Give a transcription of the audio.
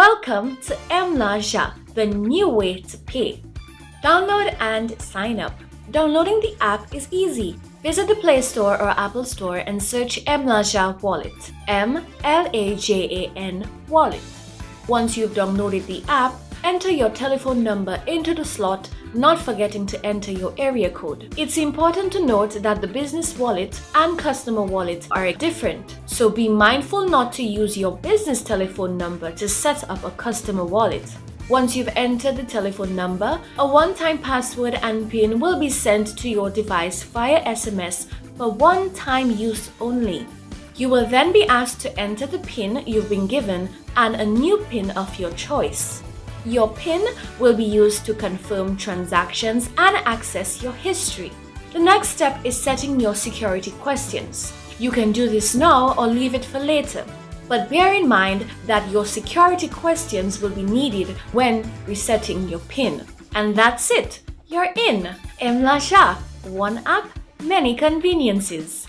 Welcome to MLajan, the new way to pay. Download and sign up. Downloading the app is easy. Visit the Play Store or Apple Store and search MLajan Wallet, MLajan Wallet. Once you've downloaded the app, enter your telephone number into the slot, not forgetting to enter your area code. It's important to note that the business wallet and customer wallet are different, so be mindful not to use your business telephone number to set up a customer wallet. Once you've entered the telephone number, a one-time password and PIN will be sent to your device via SMS for one-time use only. You will then be asked to enter the PIN you've been given and a new PIN of your choice. Your PIN will be used to confirm transactions and access your history. The next step is setting your security questions. You can do this now or leave it for later, but bear in mind that your security questions will be needed when resetting your PIN. And that's it! You're in! MLajan, one app, many conveniences.